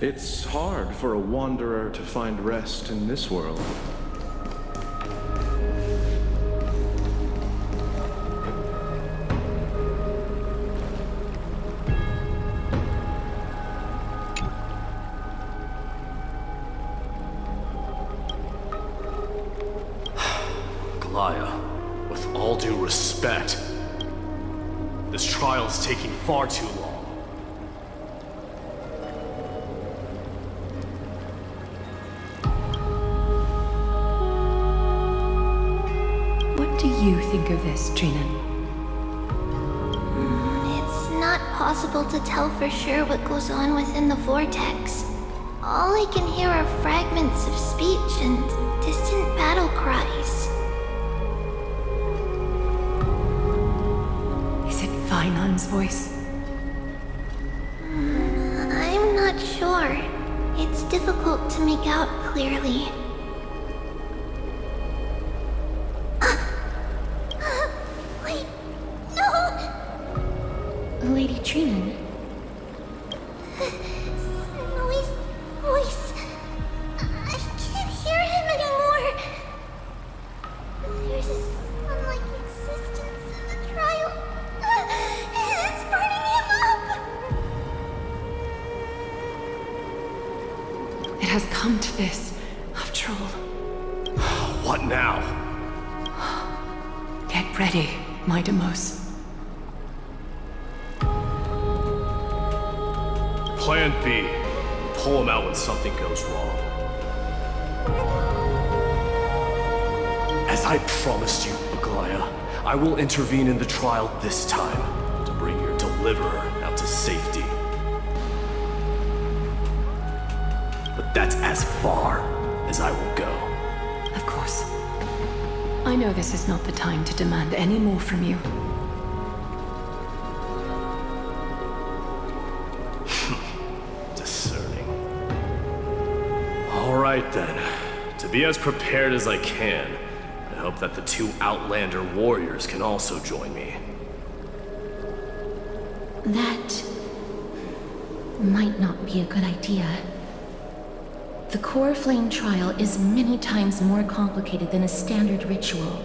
It's hard for a wanderer to find rest in this world. With all due respect, this trial is taking far too long. What do you think of this, Trinan? It's not possible to tell for sure what goes on within the vortex. All I can hear are fragments of speech and distant battle cries. Ainan's voice? I'm not sure. It's difficult to make out clearly. Wait, no! Lady Trinan. Noise, voice. I can't hear him anymore. There's a sun-like existence in the trial. It's burning him up! It has come to this, after all. What now? Get ready, Meidei. Plan B. Pull him out when something goes wrong. As I promised you, Aglaya, I will intervene in the trial this time to bring your deliverer out to safety. But that's as far as I will go. Of course. I know this is not the time to demand any more from you. Discerning. All right then. To be as prepared as I can, I hope that the two Outlander warriors can also join me. That might not be a good idea. The core flame trial is many times more complicated than a standard ritual.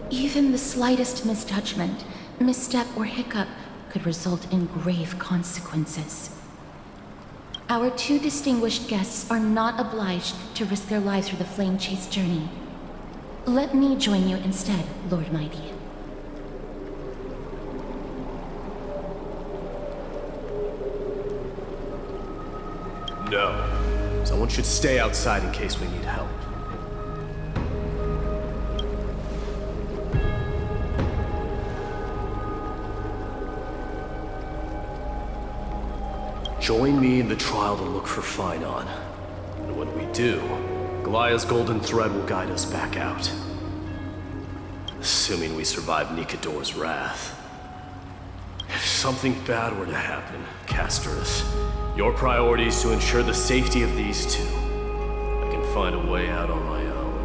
Even the slightest misjudgment, misstep, or hiccup could result in grave consequences. Our two distinguished guests are not obliged to risk their lives for the flame chase journey. Let me join you instead, Lord Meidei. No. Someone should stay outside in case we need help. Join me in the trial to look for Finon. And when we do, Goliath's golden thread will guide us back out. Assuming we survive Nikador's wrath. If something bad were to happen, Casterus, your priority is to ensure the safety of these two. I can find a way out on my own.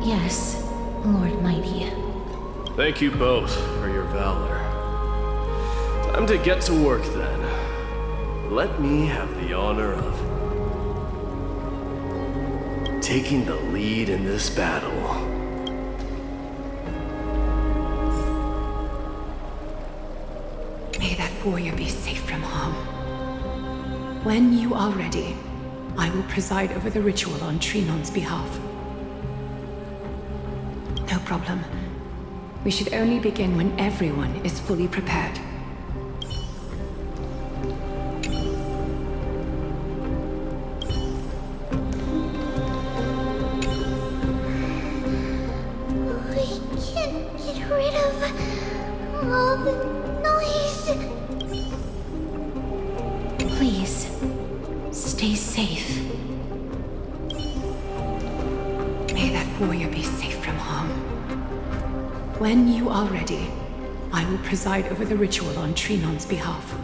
Yes, Lord Meidei. Thank you both for your valor. Time to get to work then. Let me have the honor of taking the lead in this battle. May that warrior be safe from harm. When you are ready, I will preside over the ritual on Trinon's behalf. No problem. We should only begin when everyone is fully prepared. We can't get rid of all the noise. Please, stay safe. May that warrior be safe from harm. When you are ready, I will preside over the ritual on Trinon's behalf.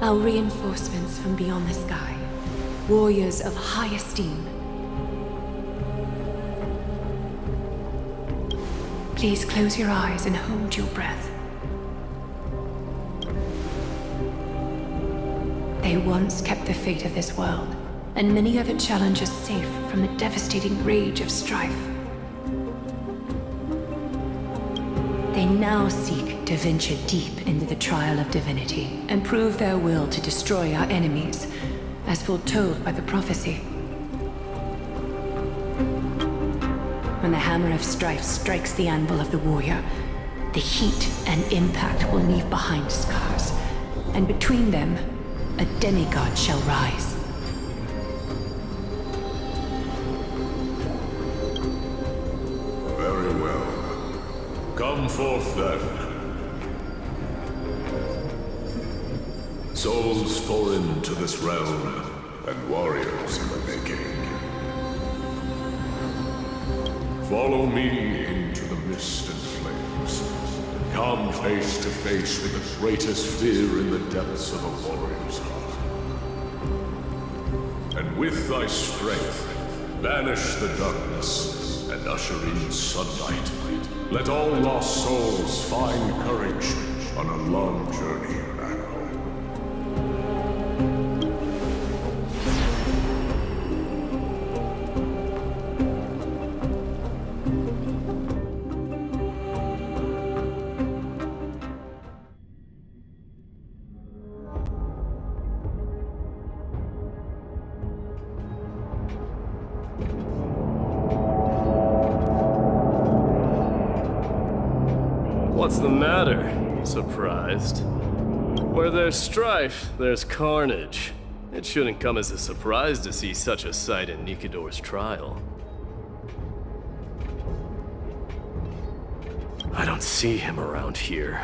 Our reinforcements from beyond the sky. Warriors of high esteem. Please close your eyes and hold your breath. They once kept the fate of this world, and many other challenges safe from the devastating rage of strife. They now seek to venture deep into the trial of divinity and prove their will to destroy our enemies, as foretold by the prophecy. When the hammer of strife strikes the anvil of the warrior, the heat and impact will leave behind scars, and between them, a demigod shall rise. Very well. Come forth then. Souls foreign to this realm, and warriors in the making. Follow me into the mist and flames. Come face to face with the greatest fear in the depths of a warrior's heart. And with thy strength, banish the darkness and usher in sunlight. Let all lost souls find courage on a long journey back home. What's the matter? Surprised? Where there's strife, there's carnage. It shouldn't come as a surprise to see such a sight in Nikidor's trial. I don't see him around here.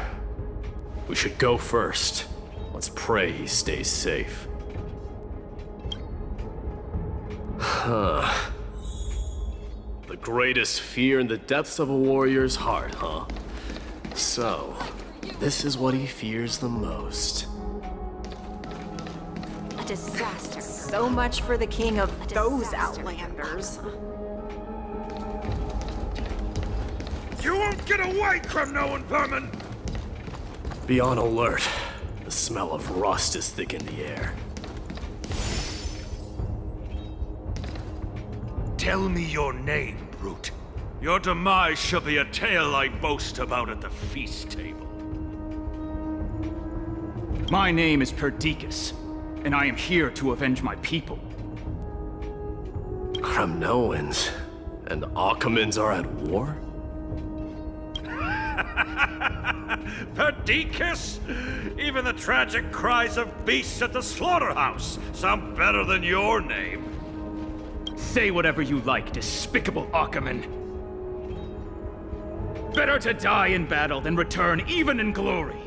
We should go first. Let's pray he stays safe. Huh. The greatest fear in the depths of a warrior's heart, huh? So, this is what he fears the most. A disaster. So much for the king of those outlanders. You won't get away, Kremnoan vermin! Be on alert. The smell of rust is thick in the air. Tell me your name, brute. Your demise shall be a tale I boast about at the feast table. My name is Perdiccas, and I am here to avenge my people. Kremnoans and Akamans are at war? Perdiccas? Even the tragic cries of beasts at the slaughterhouse sound better than your name. Say whatever you like, despicable Achaman. Better to die in battle than return even in glory.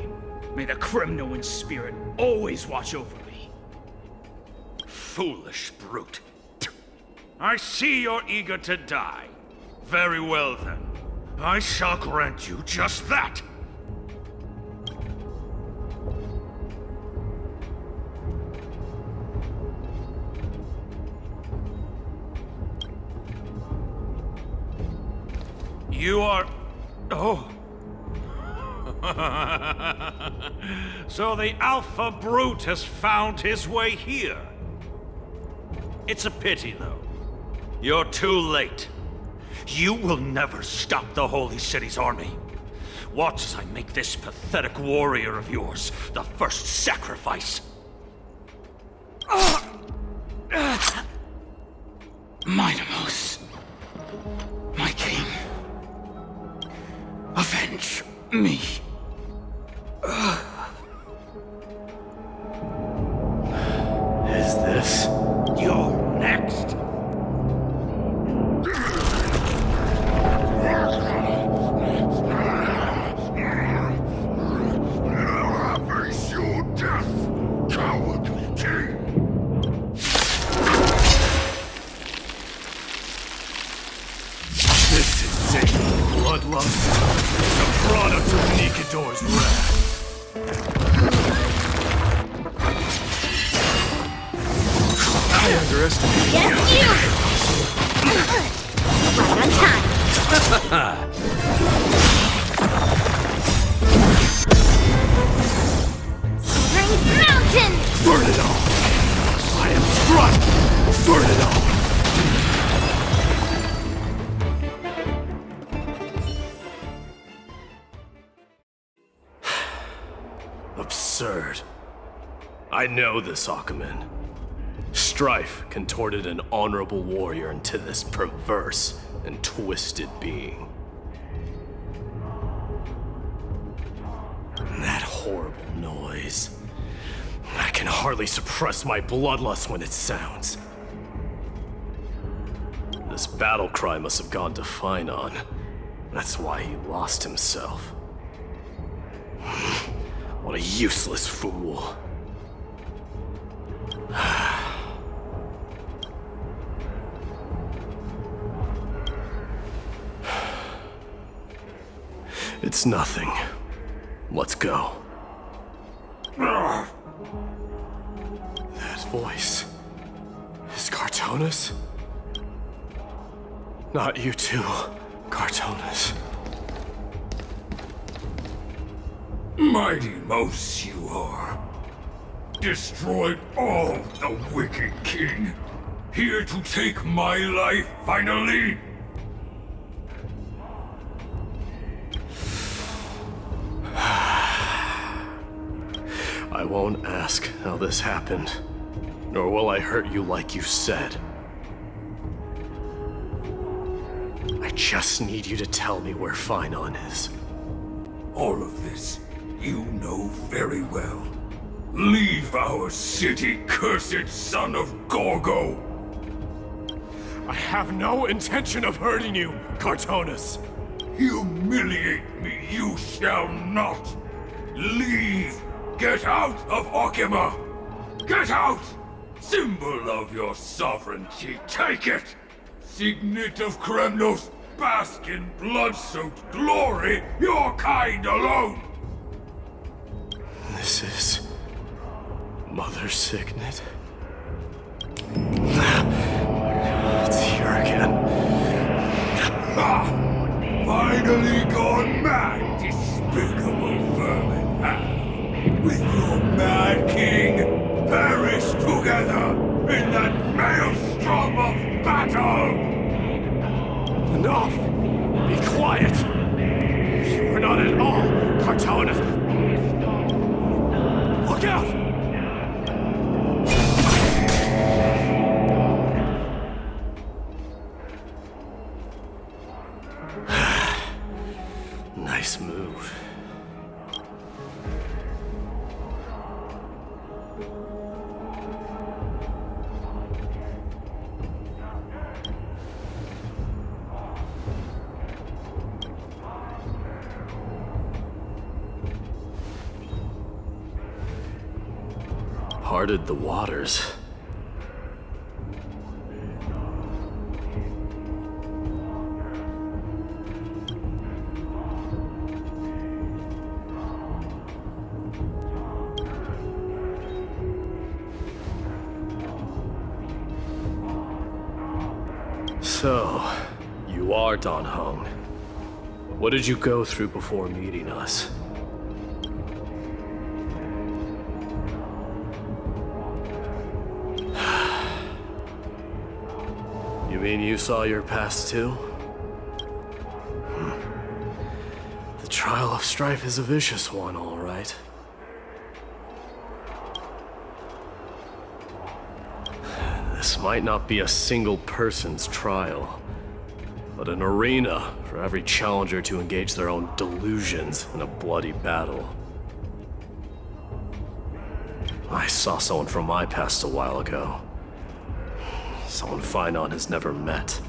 May the Kremnoan spirit always watch over me. Foolish brute. I see you're eager to die. Very well then. I shall grant you just that. You are... Oh. So the Alpha Brute has found his way here. It's a pity, though. You're too late. You will never stop the Holy City's army. Watch as I make this pathetic warrior of yours the first sacrifice. Meidei, my king. Avenge me. Is this? You're next. Face your death, cowardly king. This insane bloodlust is a product of Nikidor's wrath. underestimate Yes, you! Right on time. Spring Mountain! Burn it all! I am struck! Burn it all! Absurd. I know this, Akumen. Strife contorted an honorable warrior into this perverse and twisted being. And that horrible noise. I can hardly suppress my bloodlust when it sounds. This battle cry must have gone to Finon. That's why he lost himself. What a useless fool. It's nothing. Let's go. That voice is Cartonis? Not you too, Cartonis. Mighty Mouse you are. Destroyed all the wicked king. Here to take my life finally. I won't ask how this happened, nor will I hurt you like you said. I just need you to tell me where Finon is. All of this you know very well. Leave our city, cursed son of Gorgo! I have no intention of hurting you, Cartonis. Humiliate me you shall not! Leave! Get out of Okima! Get out! Symbol of your sovereignty, take it! Signet of Kremos, bask in blood-soaked glory, your kind alone! This is... Mother's signet? It's here again. Ha! Finally gone mad, despicable vermin! With your mad king, perish together in that maelstrom of battle! Enough! Be quiet! You are not at all Cartonis! Look out! Nice move. Parted the waters. So, you are Dan Heng. What did you go through before meeting us? You mean you saw your past too? The trial of strife is a vicious one, all right. This might not be a single person's trial, but an arena for every challenger to engage their own delusions in a bloody battle. I saw someone from my past a while ago. Someone Finon has never met.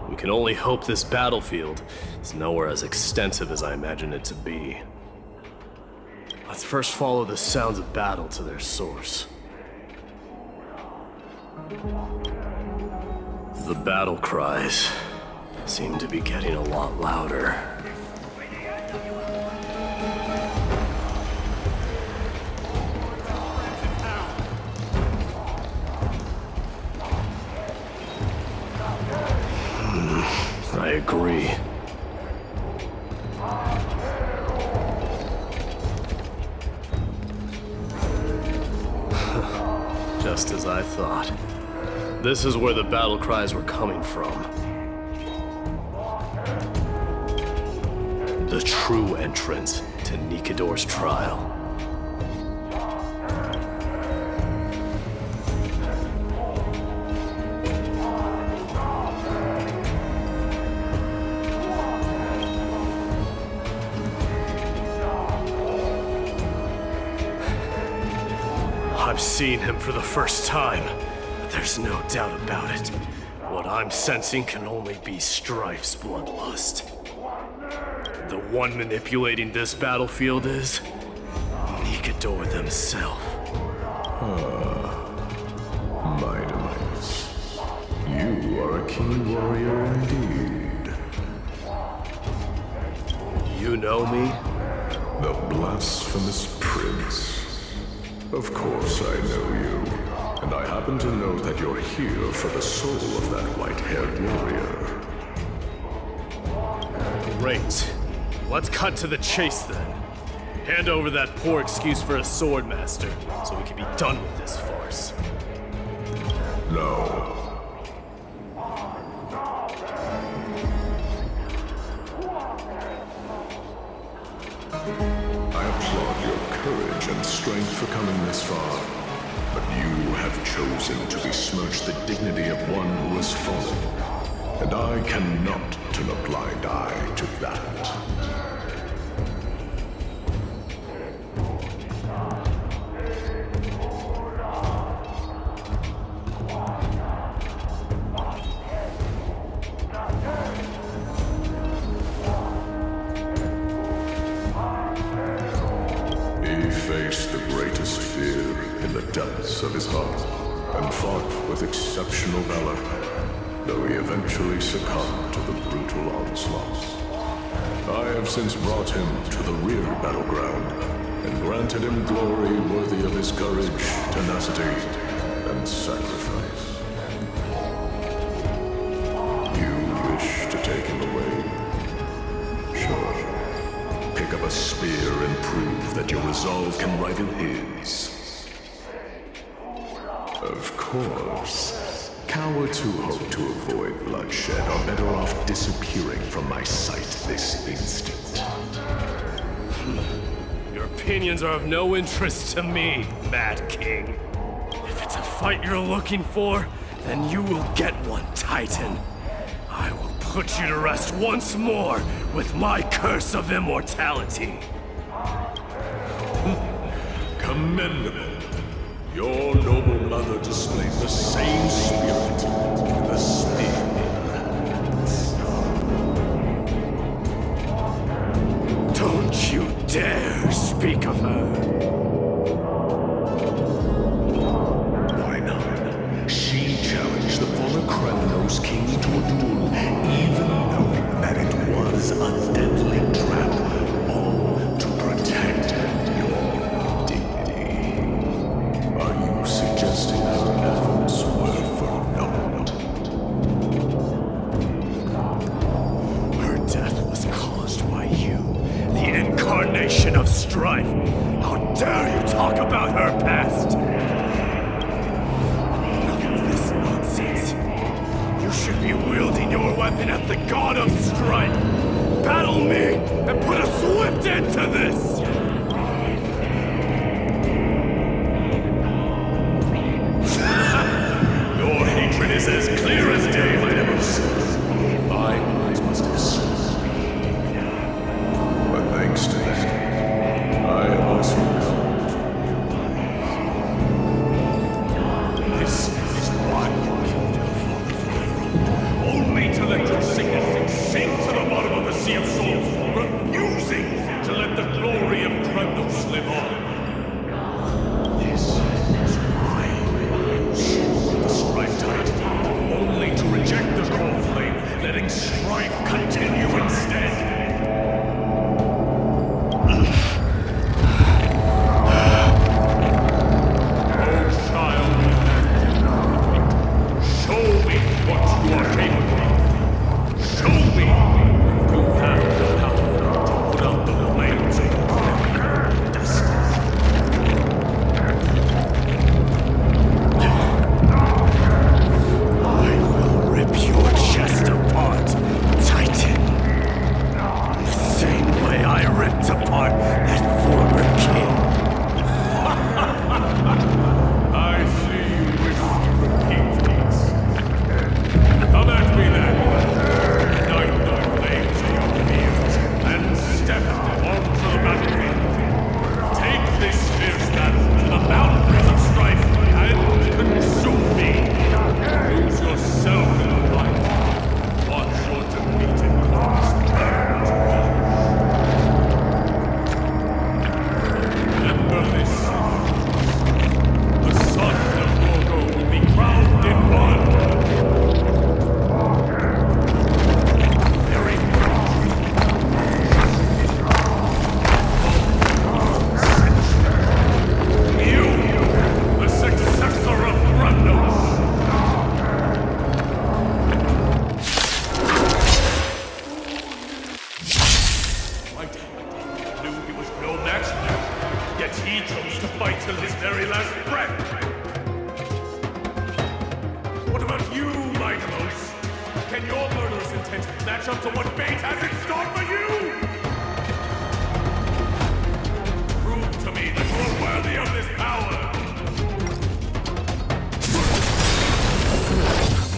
We can only hope this battlefield is nowhere as extensive as I imagine it to be. Let's first follow the sounds of battle to their source. The battle cries seem to be getting a lot louder. I agree. Just as I thought. This is where the battle cries were coming from. The true entrance to Nikador's trial. I've seen him for the first time, but there's no doubt about it. What I'm sensing can only be Strife's bloodlust. The one manipulating this battlefield is Nikador themselves. Meidei, you are a keen warrior indeed. You know me? The blasphemous prince. Of course I know you, and I happen to know that you're here for the soul of that white-haired warrior. Great. Let's cut to the chase then. Hand over that poor excuse for a swordmaster, so we can be done with this farce. No. I applaud your courage and strength for coming this far, but you have chosen to besmirch the dignity of one who has fallen, and I cannot turn a blind eye to that. He faced the greatest fear in the depths of his heart, and fought with exceptional valor, though he eventually succumbed to the brutal onslaughts. I have since brought him to the rear battleground, and granted him glory worthy of his courage, tenacity, and sacrifice. You wish to take him away? Sure. Pick up a spear and prove that your resolve can rival his. Of course. Cowards who hope to avoid bloodshed are better off disappearing from my sight this instant. Your opinions are of no interest to me, Mad King. If it's a fight you're looking for, then you will get one, Titan. I will put you to rest once more with my curse of immortality. Commendable. Your noble mother displayed the same spirit with the spear in her hands. Don't you dare speak of her. Why not? She challenged the former Kremos king to a duel, even knowing that it was a deadly trap, all to protect your dignity. Are you suggesting her efforts were for naught? Her death was caused by you, the incarnation of strife. How dare you talk about her past? Enough of this nonsense. You should be wielding your weapon at the god of strife. Battle me and put a swift end to this! Your hatred is as clear as day, my nemesis. My eyes must have seen. But thanks to that, I have also come. This is why you killed your father forever. Only to let your sickness sink to the bottom of the sea of souls, refusing to let the glory fight till his very last breath. What about you, Meidei? Can your murderous intent match up to what fate has in store for you? Prove to me that you are worthy of this power.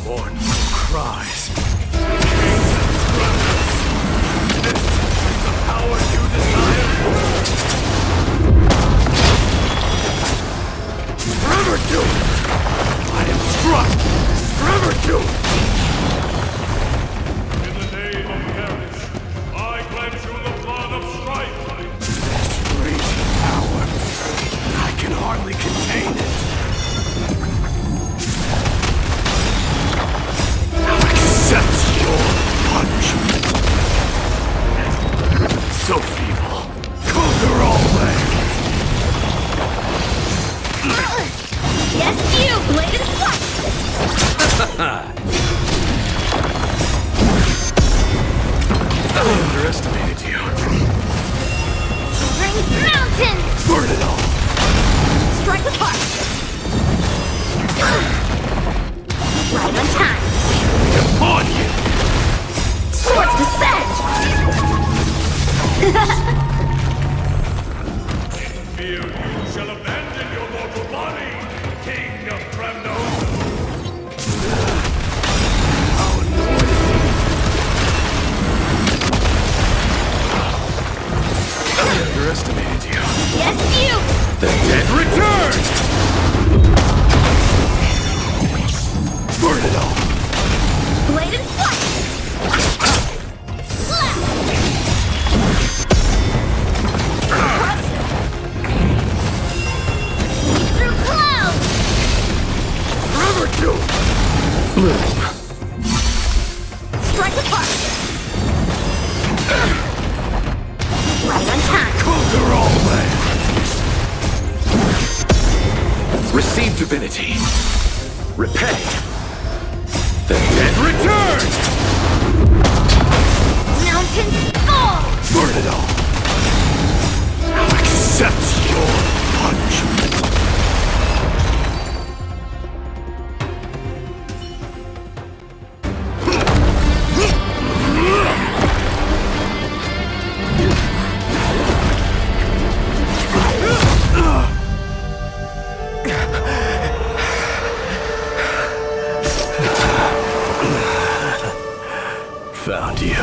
Mournful cries. Kings and brothers. This is the power you desire. Forever doomed! I am struck! Forever doomed! In the name of Paris, I grant you the blood of strife. This raging power. I can hardly contain it. Accept your punishment. So feeble. Conquer all land. Yes, you, Blade of Flesh! I underestimated you. Ring mountains! Burn it all. Strike apart! Right on time! Upon you. Swords descend! Fear you shall abandon your mortal body, King of Kremos. How annoying. I underestimated you. Yes, you! The dead return! Burn it all. Blade and flesh! Leap through clouds! Forever doomed! Bloom. Strike apart! Right on time! Conquer all land! Receive divinity. Repay. The dead return! Mountains fall! Burn it all. Accept your punishment. Found you.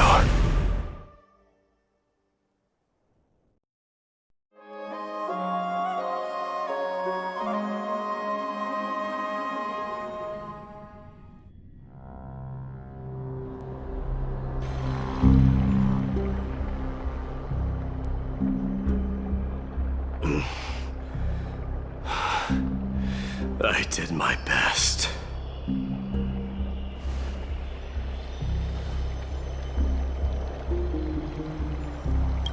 I did my best.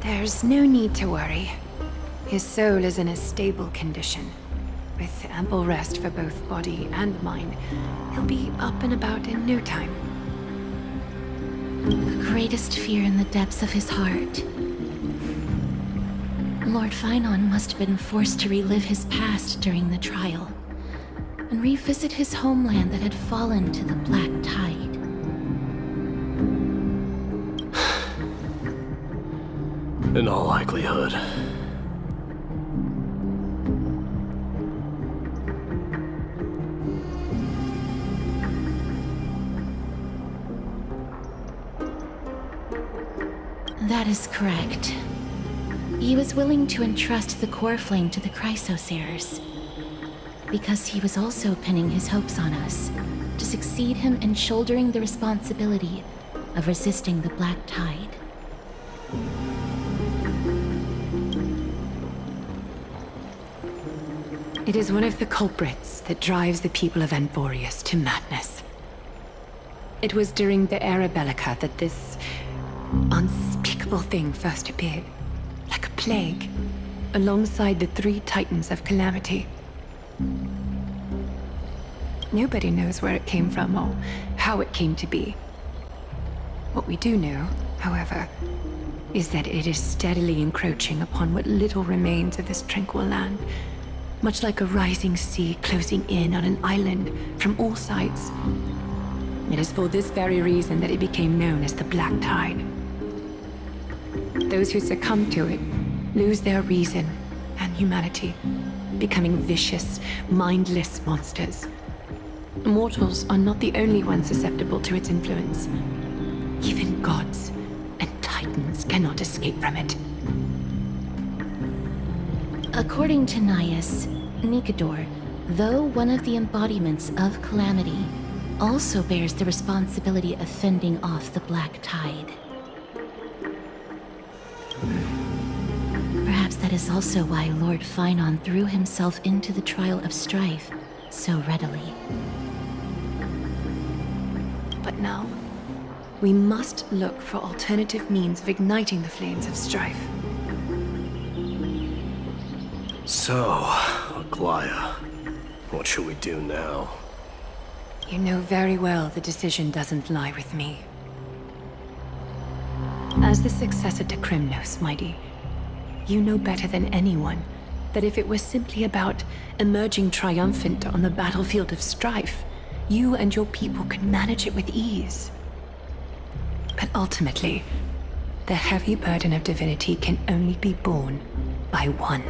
There's no need to worry. His soul is in a stable condition. With ample rest for both body and mind, he'll be up and about in no time. The greatest fear in the depths of his heart. Lord Finon must have been forced to relive his past during the trial, and revisit his homeland that had fallen to the Black Tide. In all likelihood. That is correct. He was willing to entrust the core flame to the Chrysosayers, because he was also pinning his hopes on us to succeed him in shouldering the responsibility of resisting the Black Tide. It is one of the culprits that drives the people of Anvorius to madness. It was during the Era Bellica that this unspeakable thing first appeared, like a plague, alongside the three titans of calamity. Nobody knows where it came from or how it came to be. What we do know, however, is that it is steadily encroaching upon what little remains of this tranquil land, much like a rising sea closing in on an island from all sides. It is for this very reason that it became known as the Black Tide. Those who succumb to it lose their reason and humanity, becoming vicious, mindless monsters. Mortals are not the only ones susceptible to its influence. Even gods and titans cannot escape from it. According to Naius, Nikador, though one of the embodiments of Calamity, also bears the responsibility of fending off the Black Tide. Perhaps that is also why Lord Finon threw himself into the trial of strife so readily. But now, we must look for alternative means of igniting the flames of strife. So, Aglaya, what should we do now? You know very well the decision doesn't lie with me. As the successor to Kremos, Meidei, you know better than anyone that if it was simply about emerging triumphant on the battlefield of strife, you and your people could manage it with ease. But ultimately, the heavy burden of divinity can only be borne by one.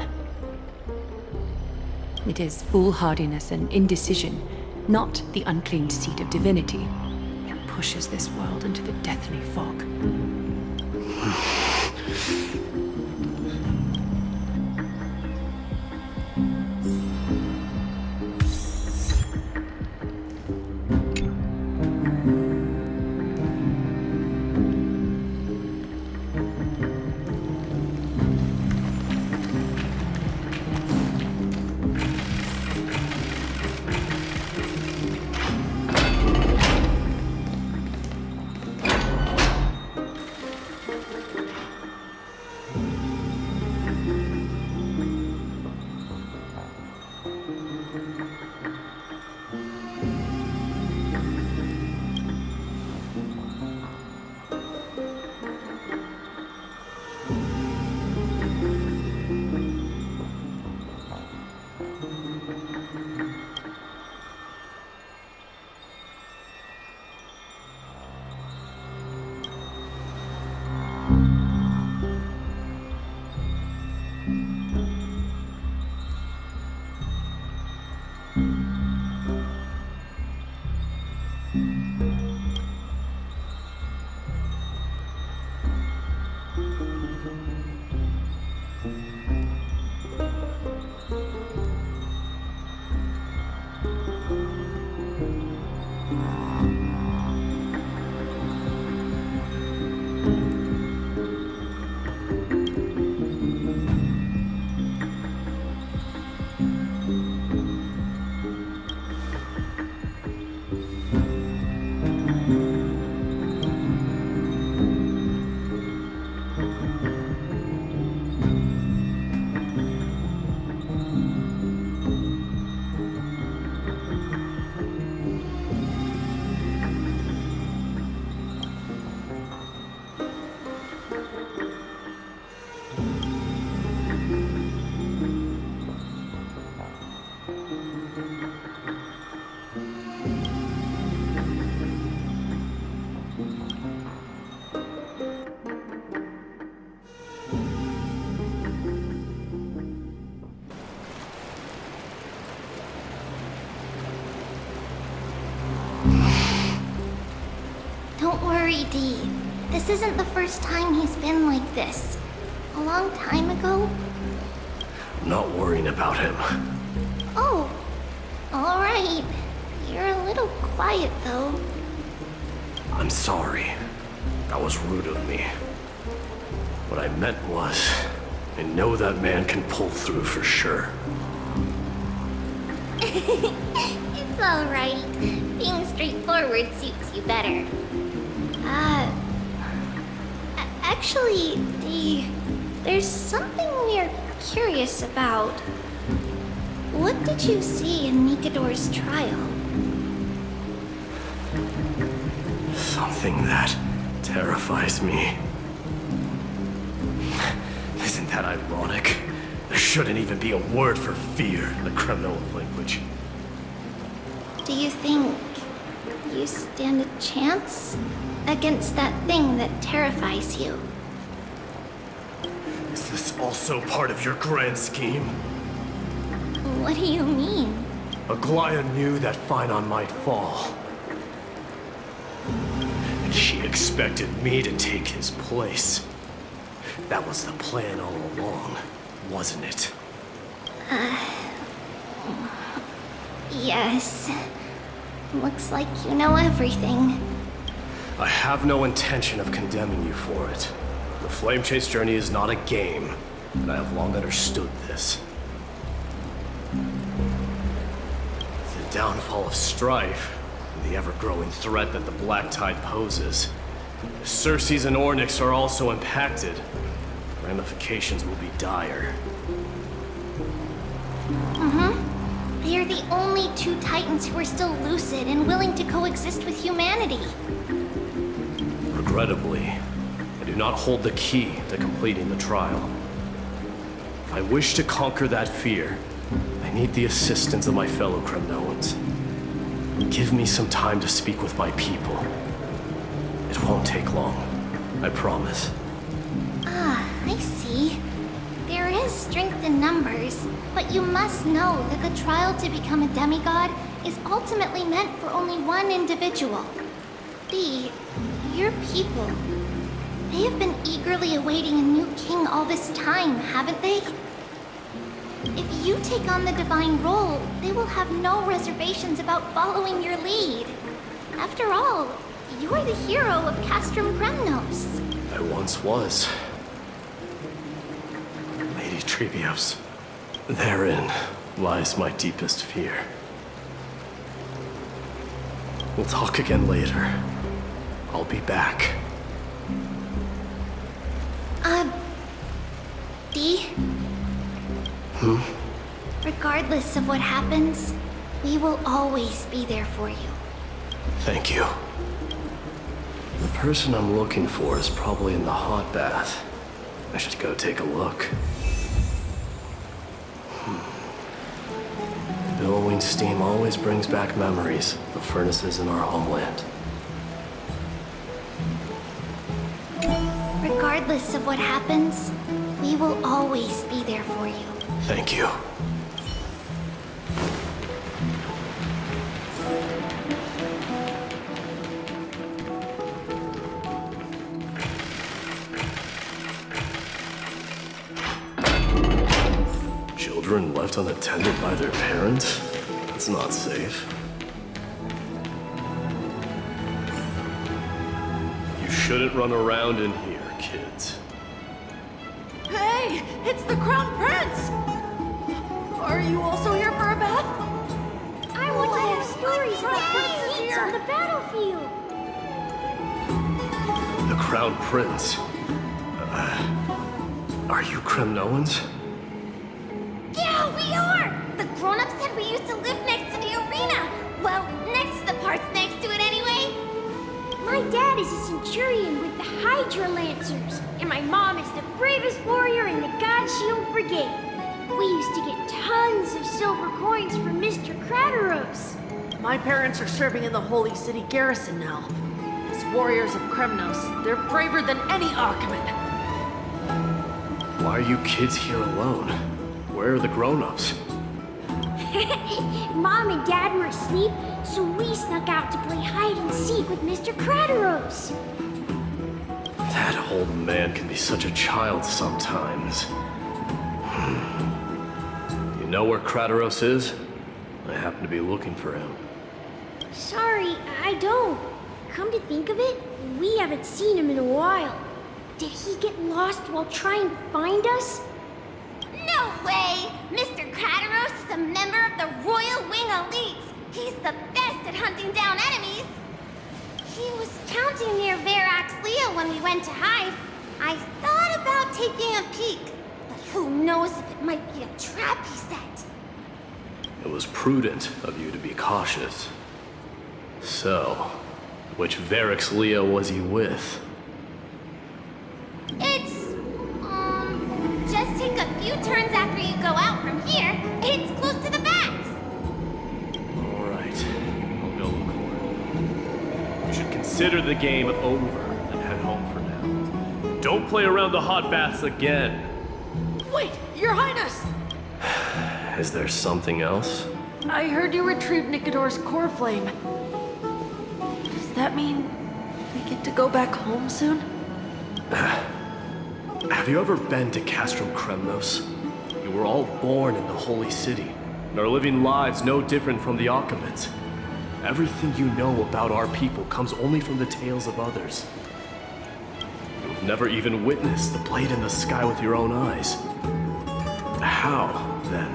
It is foolhardiness and indecision, not the unclaimed seat of divinity, that pushes this world into the deathly fog. Don't worry, Dee. This isn't the first time he's been like this. A long time ago? I'm not worrying about him. Oh, alright. You're a little quiet, though. I'm sorry. That was rude of me. What I meant was, I know that man can pull through for sure. It's alright. Being straightforward suits you better. Actually, Dee, there's something we're curious about. What did you see in Nikador's trial? Something that terrifies me. Isn't that ironic? The shouldn't even be a word for fear in the Kremnoan language. Do you think you stand a chance against that thing that terrifies you? Is this also part of your grand scheme? What do you mean? Aglaia knew that Phynon might fall. And she expected me to take his place. That was the plan all along, wasn't it? Yes. Looks like you know everything. I have no intention of condemning you for it. The Flame Chase journey is not a game, and I have long understood this. The downfall of strife, and the ever-growing threat that the Black Tide poses. If Circes and Ornyx are also impacted, ramifications will be dire. They are the only two Titans who are still lucid and willing to coexist with humanity. Regrettably, I do not hold the key to completing the trial. If I wish to conquer that fear, I need the assistance of my fellow Kremnoans. Give me some time to speak with my people. It won't take long, I promise. I see. There is strength in numbers, but you must know that the trial to become a demigod is ultimately meant for only one individual. Your people. They have been eagerly awaiting a new king all this time, haven't they? If you take on the divine role, they will have no reservations about following your lead. After all, you're the hero of Castrum Kremnos. I once was. Lady Trebios. Therein lies my deepest fear. We'll talk again later. I'll be back. Dee? Regardless of what happens, we will always be there for you. Thank you. The person I'm looking for is probably in the hot bath. I should go take a look. Billowing steam always brings back memories of the furnaces in our homeland. Regardless of what happens, we will always be there for you. Thank you. Children left unattended by their parents? That's not safe. You shouldn't run around in here, kids. Hey, it's the Crown Prince! Are you also here for a bath? I want to hear stories about princes on the battlefield. The Crown Prince. Are you Kremnoans? Yeah, we are! The grown-ups said we used to live next to the arena. Well, next to the parts next to it anyway. My dad is a centurion with the Hydra Lancers, and my mom is the bravest warrior in the God Shield Brigade. We used to get tons of silver coins from Mr. Krataros. My parents are serving in the Holy City garrison now. As warriors of Kremnos, they're braver than any Achaemen. Why are you kids here alone? Where are the grown-ups? Mom and Dad were asleep, so we snuck out to play hide and seek with Mr. Krataros. That old man can be such a child sometimes. You know where Krataros is? I happen to be looking for him. Sorry, I don't. Come to think of it, we haven't seen him in a while. Did he get lost while trying to find us? No way! Mr. Krataros is a member of the Royal Wing Elites. He's the best at hunting down enemies. He was counting near Verax Lea when we went to hide. I thought about taking a peek, but who knows if it might be a trap he set. It was prudent of you to be cautious. So, which Verax Lea was he with? It's, just take a few turns after you go consider the game over and head home for now. Don't play around the hot baths again. Wait, Your Highness! Is there something else? I heard you retrieved Nicodor's core flame. Does that mean we get to go back home soon? Have you ever been to Castrum Kremnos? You were all born in the Holy City, and are living lives no different from the Achaemenids. Everything you know about our people comes only from the tales of others. You've never even witnessed the blade in the sky with your own eyes. How, then,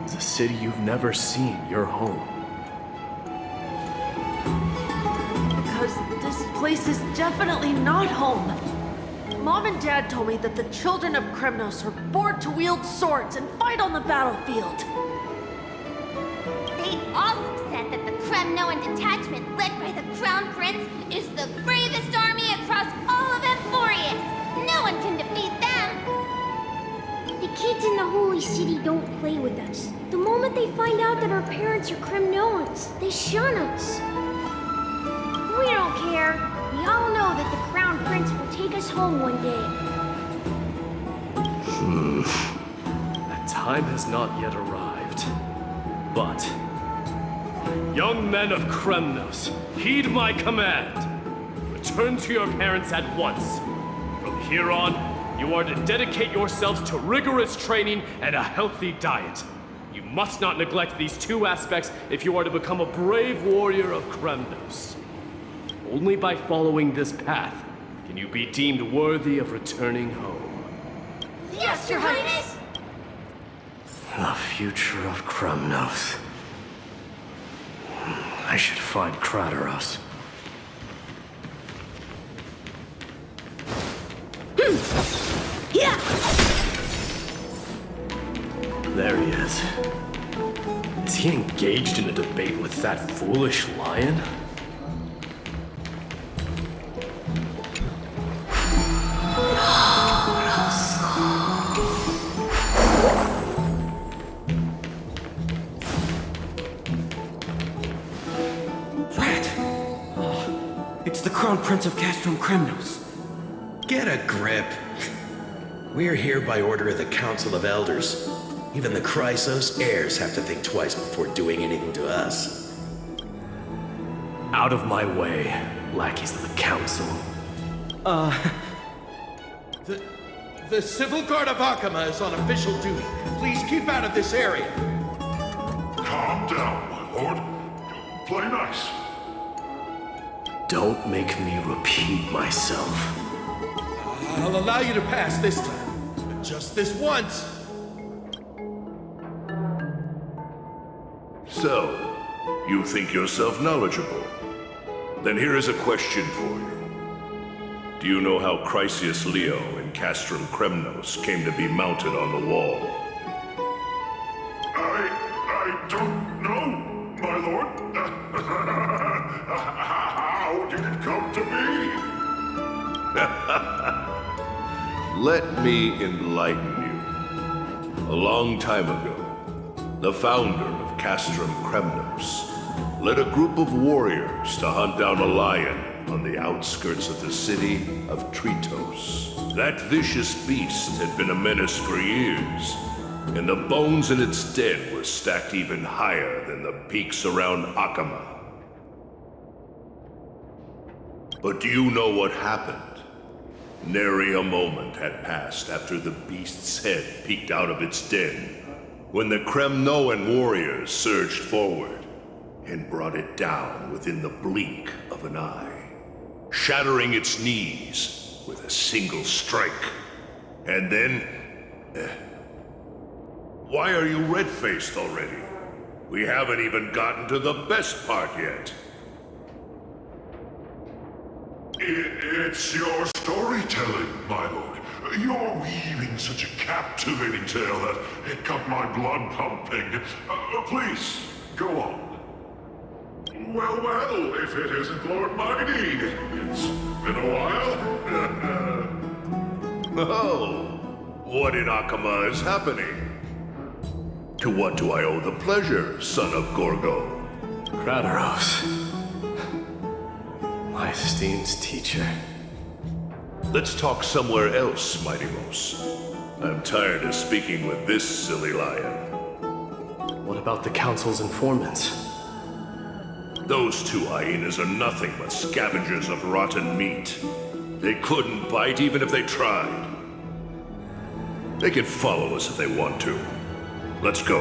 is a city you've never seen your home? Because this place is definitely not home. Mom and Dad told me that the children of Kremnos are born to wield swords and fight on the battlefield. They also said that the Kremnoan detachment led by the Crown Prince is the bravest army across all of Emphorius. No one can defeat them. The kids in the Holy City don't play with us. The moment they find out that our parents are Kremnoans, they shun us. We don't care. We all know that the Crown Prince will take us home one day. That time has not yet arrived. But, young men of Kremnos, heed my command. Return to your parents at once. From here on, you are to dedicate yourselves to rigorous training and a healthy diet. You must not neglect these two aspects if you are to become a brave warrior of Kremnos. Only by following this path can you be deemed worthy of returning home. Yes, Your Highness! The future of Kremnos. I should find Krataros. Yeah! There he is. Is he engaged in a debate with that foolish lion? It's the Crown Prince of Castrum Kremnos. Get a grip. We're here by order of the Council of Elders. Even the Chrysos heirs have to think twice before doing anything to us. Out of my way, lackeys of the Council. The Civil Guard of Achaema is on official duty. Please keep out of this area. Calm down, my lord. Play nice. Don't make me repeat myself. I'll allow you to pass this time. But just this once. So, you think yourself knowledgeable? Then here is a question for you. Do you know how Chrysius Leo in Castrum Kremnos came to be mounted on the wall? I don't know, my lord. How did it come to be? Let me enlighten you. A long time ago, the founder of Castrum Kremnos led a group of warriors to hunt down a lion on the outskirts of the city of Tritos. That vicious beast had been a menace for years, and the bones in its den were stacked even higher than the peaks around Achaema. But do you know what happened? Nary a moment had passed after the beast's head peeked out of its den, when the Kremnoan warriors surged forward and brought it down within the blink of an eye, shattering its knees with a single strike. And then... Why are you red-faced already? We haven't even gotten to the best part yet. It's your storytelling, my lord. You're weaving such a captivating tale that it got my blood pumping. Please, go on. Well, if it isn't Lord Meidei. It's been a while. Oh, what in Achaema is happening? To what do I owe the pleasure, son of Gorgo? Krataros. My esteemed teacher. Let's talk somewhere else, Mighty Mos. I'm tired of speaking with this silly lion. What about the Council's informants? Those two hyenas are nothing but scavengers of rotten meat. They couldn't bite even if they tried. They can follow us if they want to. Let's go.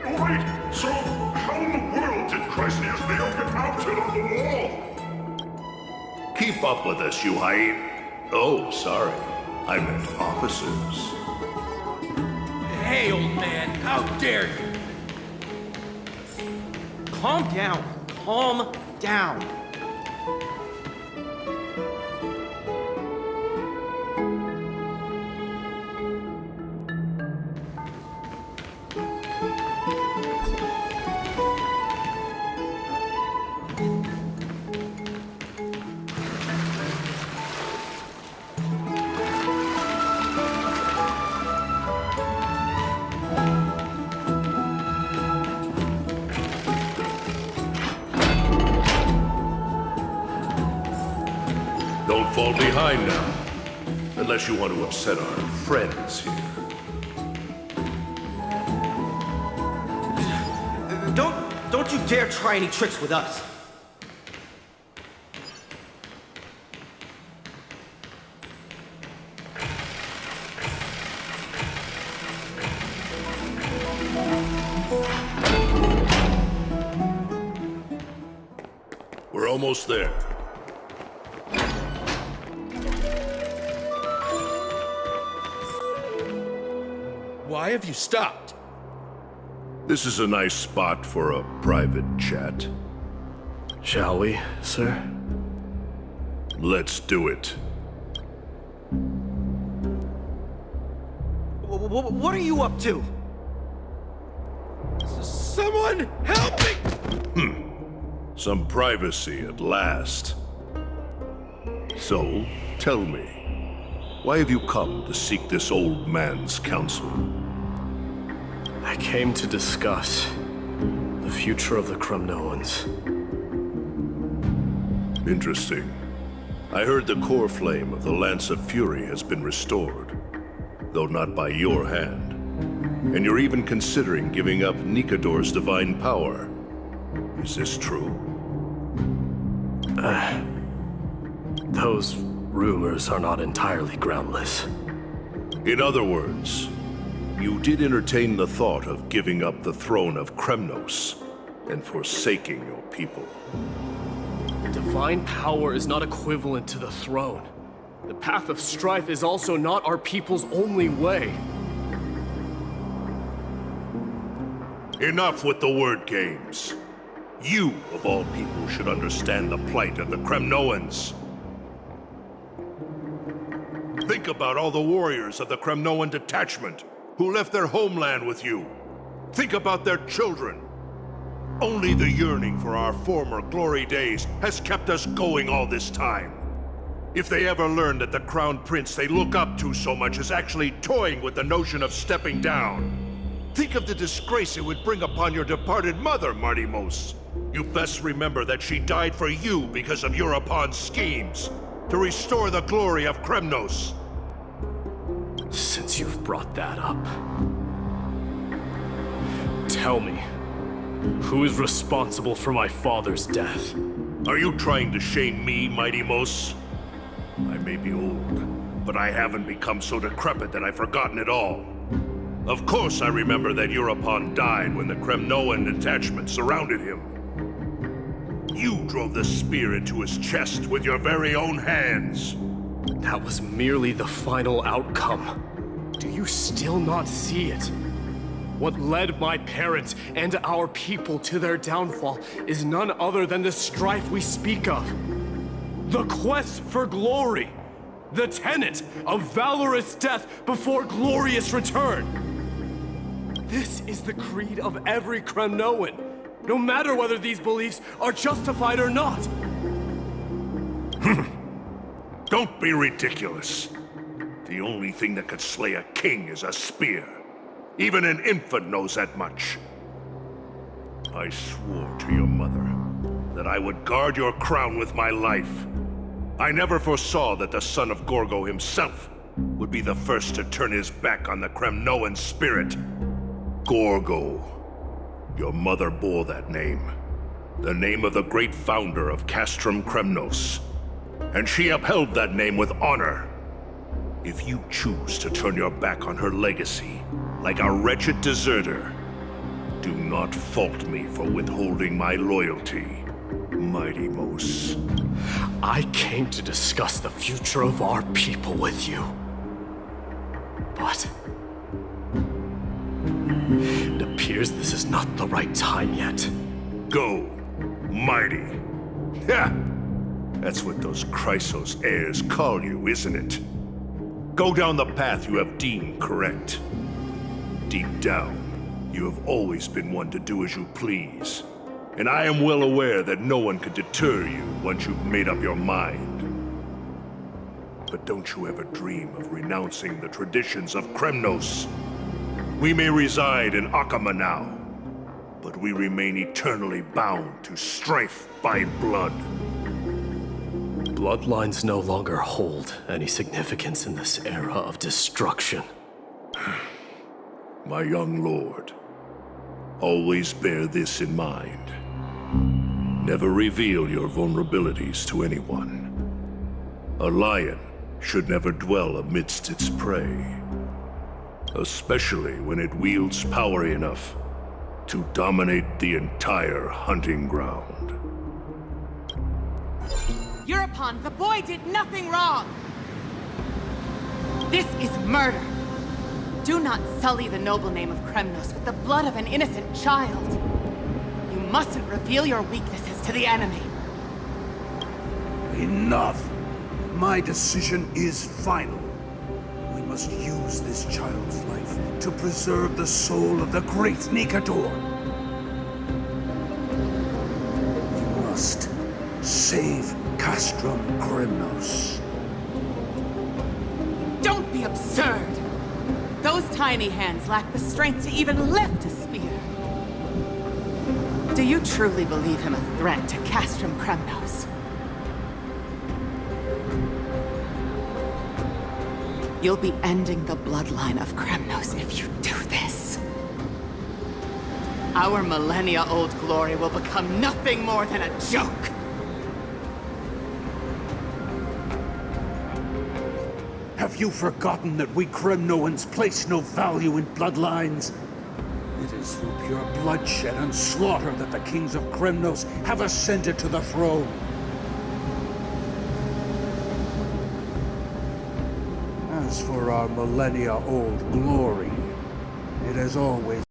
Wait, so how in the world did Chrysius Leo get mounted on the wall? Keep up with us, you hyena. Oh, sorry. I meant officers. Hey, old man, how dare you? Calm down. Calm down. Don't fall behind now. Unless you want to upset our friends here. Don't you dare try any tricks with us. We're almost there. Why have you stopped? This is a nice spot for a private chat. Shall we, sir? Let's do it. What are you up to? Someone help me! Some privacy at last. So, tell me, why have you come to seek this old man's counsel? I came to discuss the future of the Kremnoans. Interesting. I heard the core flame of the Lance of Fury has been restored, though not by your hand. And you're even considering giving up Nikador's divine power. Is this true? Those rumors are not entirely groundless. In other words, you did entertain the thought of giving up the throne of Kremnos and forsaking your people. Divine power is not equivalent to the throne. The path of strife is also not our people's only way. Enough with the word games. You, of all people, should understand the plight of the Kremnoans. Think about all the warriors of the Kremnoan detachment who left their homeland with you. Think about their children. Only the yearning for our former glory days has kept us going all this time. If they ever learn that the crown prince they look up to so much is actually toying with the notion of stepping down, think of the disgrace it would bring upon your departed mother, Mighty Mos. You best remember that she died for you because of Europon's schemes to restore the glory of Kremnos. Since you've brought that up, tell me, who is responsible for my father's death? Are you trying to shame me, Mighty Mos? I may be old, but I haven't become so decrepit that I've forgotten it all. Of course I remember that Europon died when the Kremnoan detachment surrounded him. You drove the spear into his chest with your very own hands. That was merely the final outcome. Do you still not see it? What led my parents and our people to their downfall is none other than the strife we speak of. The quest for glory. The tenet of valorous death before glorious return. This is the creed of every Kremnoan, no matter whether these beliefs are justified or not. Don't be ridiculous. The only thing that could slay a king is a spear. Even an infant knows that much. I swore to your mother that I would guard your crown with my life. I never foresaw that the son of Gorgo himself would be the first to turn his back on the Kremnoan spirit. Gorgo. Your mother bore that name. The name of the great founder of Castrum Kremnos. And she upheld that name with honor. If you choose to turn your back on her legacy, like a wretched deserter, do not fault me for withholding my loyalty, Mighty Mos. I came to discuss the future of our people with you. But it appears this is not the right time yet. Go, Mighty. Ha! That's what those Chrysos heirs call you, isn't it? Go down the path you have deemed correct. Deep down, you have always been one to do as you please. And I am well aware that no one could deter you once you've made up your mind. But don't you ever dream of renouncing the traditions of Kremnos. We may reside in Akama now, but we remain eternally bound to strife by blood. Bloodlines no longer hold any significance in this era of destruction. My young lord, always bear this in mind. Never reveal your vulnerabilities to anyone. A lion should never dwell amidst its prey, especially when it wields power enough to dominate the entire hunting ground. European, the boy did nothing wrong! This is murder! Do not sully the noble name of Kremnos with the blood of an innocent child! You mustn't reveal your weaknesses to the enemy! Enough! My decision is final. We must use this child's life to preserve the soul of the great Nikador. We must save Castrum Kremnos. Don't be absurd! Those tiny hands lack the strength to even lift a spear. Do you truly believe him a threat to Castrum Kremnos? You'll be ending the bloodline of Kremnos if you do this. Our millennia-old glory will become nothing more than a joke. Have you forgotten that we Kremnoans place no value in bloodlines? It is through pure bloodshed and slaughter that the kings of Kremnos have ascended to the throne. As for our millennia-old glory, it has always